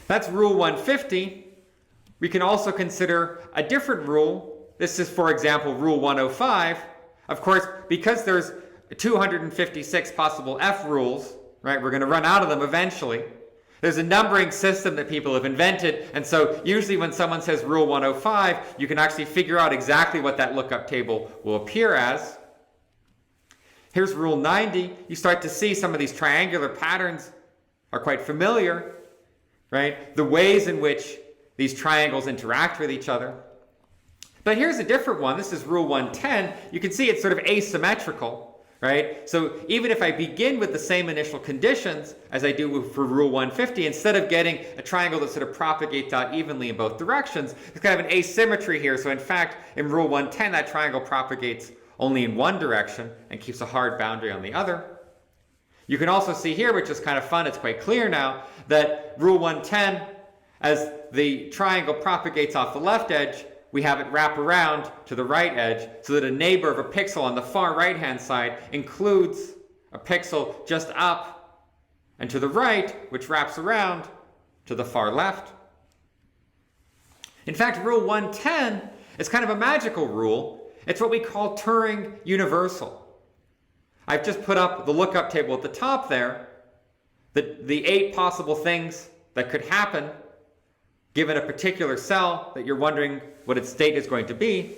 That's rule 150. We can also consider a different rule. This is, for example, rule 105. Of course, because there's 256 possible F rules, right? We're going to run out of them eventually. There's a numbering system that people have invented, and so usually when someone says rule 105, you can actually figure out exactly what that lookup table will appear as. Here's rule 90. You start to see some of these triangular patterns are quite familiar, right? The ways in which these triangles interact with each other. But here's a different one. This is rule 110. You can see it's sort of asymmetrical, right? So even if I begin with the same initial conditions as I do for rule 150, instead of getting a triangle that sort of propagates out evenly in both directions, there's kind of an asymmetry here. So in fact, in rule 110, that triangle propagates only in one direction and keeps a hard boundary on the other. You can also see here, which is kind of fun, it's quite clear now, that rule 110, as the triangle propagates off the left edge, we have it wrap around to the right edge so that a neighbor of a pixel on the far right-hand side includes a pixel just up and to the right, which wraps around to the far left. In fact, rule 110 is kind of a magical rule. It's what we call Turing universal. I've just put up the lookup table at the top there, the 8 possible things that could happen given a particular cell that you're wondering what its state is going to be.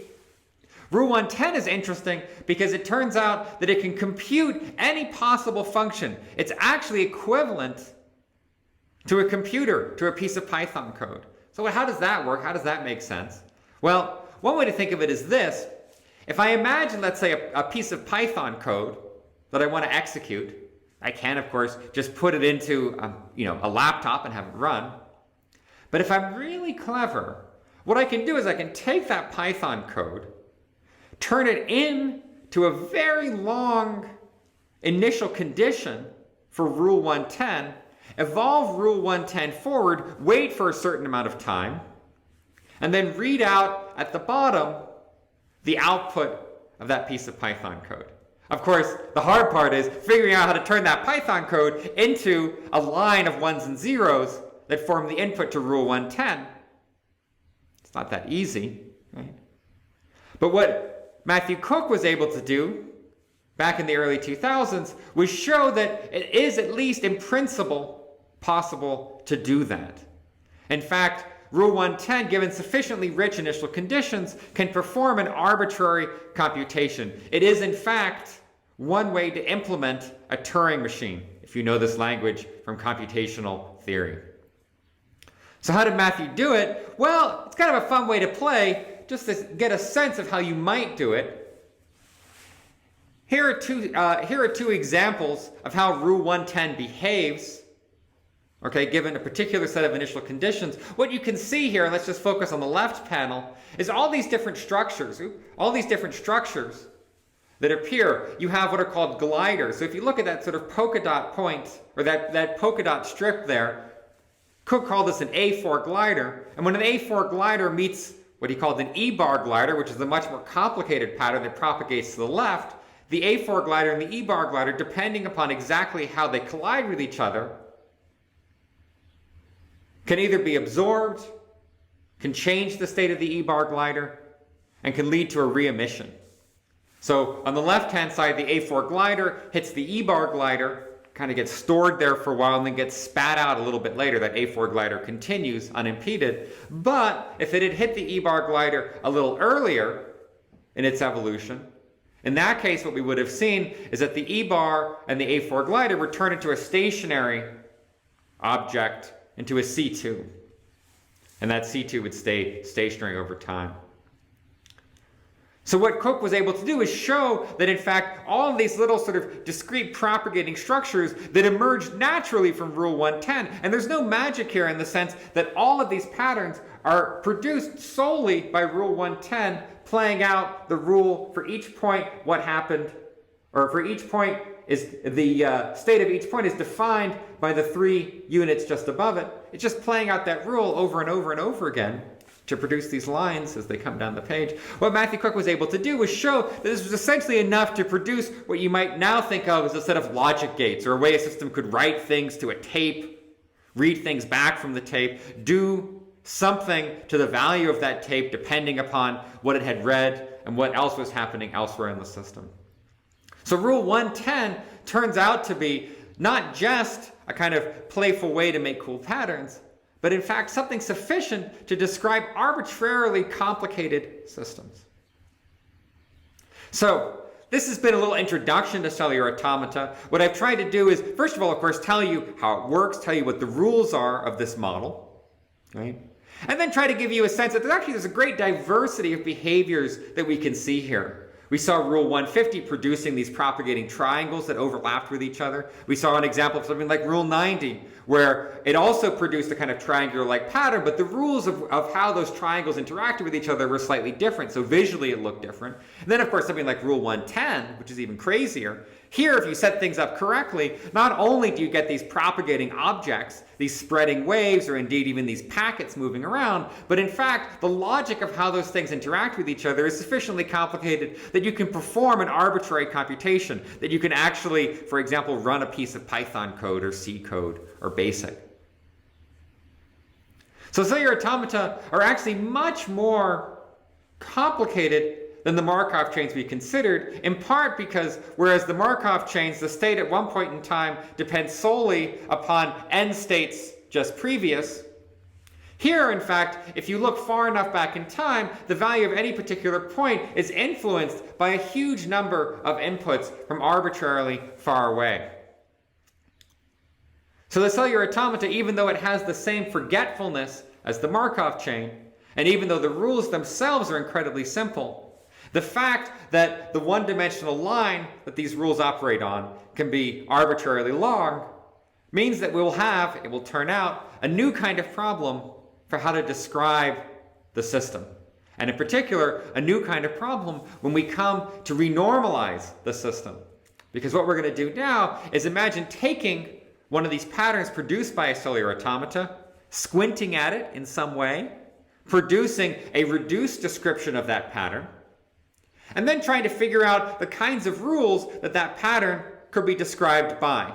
Rule 110 is interesting because it turns out that it can compute any possible function. It's actually equivalent to a computer, to a piece of Python code. So how does that work? How does that make sense? Well, one way to think of it is this. If I imagine, let's say, a piece of Python code that I want to execute, I can, of course, just put it into a laptop and have it run. But if I'm really clever, what I can do is I can take that Python code, turn it into a very long initial condition for rule 110, evolve rule 110 forward, wait for a certain amount of time, and then read out at the bottom the output of that piece of Python code. Of course, the hard part is figuring out how to turn that Python code into a line of ones and zeros that form the input to rule 110. It's not that easy, right? But what Matthew Cook was able to do back in the early 2000s was show that it is, at least in principle, possible to do that. In fact, rule 110, given sufficiently rich initial conditions, can perform an arbitrary computation. It is, in fact, one way to implement a Turing machine, if you know this language from computational theory. So how did Matthew do it? Well, it's kind of a fun way to play, just to get a sense of how you might do it. Here are two examples of how rule 110 behaves, okay, given a particular set of initial conditions. What you can see here, and let's just focus on the left panel, is all these different structures, that appear. You have what are called gliders. So if you look at that sort of polka dot point, or that polka dot strip there, Cook called this an A4 glider, and when an A4 glider meets what he called an E-bar glider, which is a much more complicated pattern that propagates to the left, the A4 glider and the E-bar glider, depending upon exactly how they collide with each other, can either be absorbed, can change the state of the E-bar glider, and can lead to a re-emission. So on the left-hand side, the A4 glider hits the E-bar glider, kind of gets stored there for a while and then gets spat out a little bit later. That A4 glider continues unimpeded. But if it had hit the E-bar glider a little earlier in its evolution, in that case what we would have seen is that the E-bar and the A4 glider would turn into a stationary object, into a C2. And that C2 would stay stationary over time. So what Cook was able to do is show that, in fact, all of these little sort of discrete propagating structures that emerged naturally from rule 110, and there's no magic here in the sense that all of these patterns are produced solely by rule 110, playing out the rule for each point what happened, or for each point is the state of each point is defined by the 3 units just above it. It's just playing out that rule over and over and over again to produce these lines as they come down the page. What Matthew Cook was able to do was show that this was essentially enough to produce what you might now think of as a set of logic gates, or a way a system could write things to a tape, read things back from the tape, do something to the value of that tape depending upon what it had read and what else was happening elsewhere in the system. So Rule 110 turns out to be not just a kind of playful way to make cool patterns, but in fact something sufficient to describe arbitrarily complicated systems. So this has been a little introduction to cellular automata. What I've tried to do is, first of all, of course, tell you how it works, tell you what the rules are of this model, right? And then try to give you a sense that there's a great diversity of behaviors that we can see here. We saw Rule 150 producing these propagating triangles that overlapped with each other. We saw an example of something like Rule 90, where it also produced a kind of triangular-like pattern, but the rules of how those triangles interacted with each other were slightly different, so visually it looked different. And then, of course, something like Rule 110, which is even crazier. Here, if you set things up correctly, not only do you get these propagating objects, these spreading waves, or indeed even these packets moving around, but in fact, the logic of how those things interact with each other is sufficiently complicated that you can perform an arbitrary computation, that you can actually, for example, run a piece of Python code or C code or BASIC. So cellular automata are actually much more complicated than the Markov chains we considered, in part because whereas the Markov chains, the state at one point in time depends solely upon n states just previous, here, in fact, if you look far enough back in time, the value of any particular point is influenced by a huge number of inputs from arbitrarily far away. So the cellular automata, even though it has the same forgetfulness as the Markov chain, and even though the rules themselves are incredibly simple, the fact that the one-dimensional line that these rules operate on can be arbitrarily long means that it will turn out, a new kind of problem for how to describe the system. And in particular, a new kind of problem when we come to renormalize the system. Because what we're going to do now is imagine taking one of these patterns produced by a cellular automata, squinting at it in some way, producing a reduced description of that pattern, and then trying to figure out the kinds of rules that that pattern could be described by.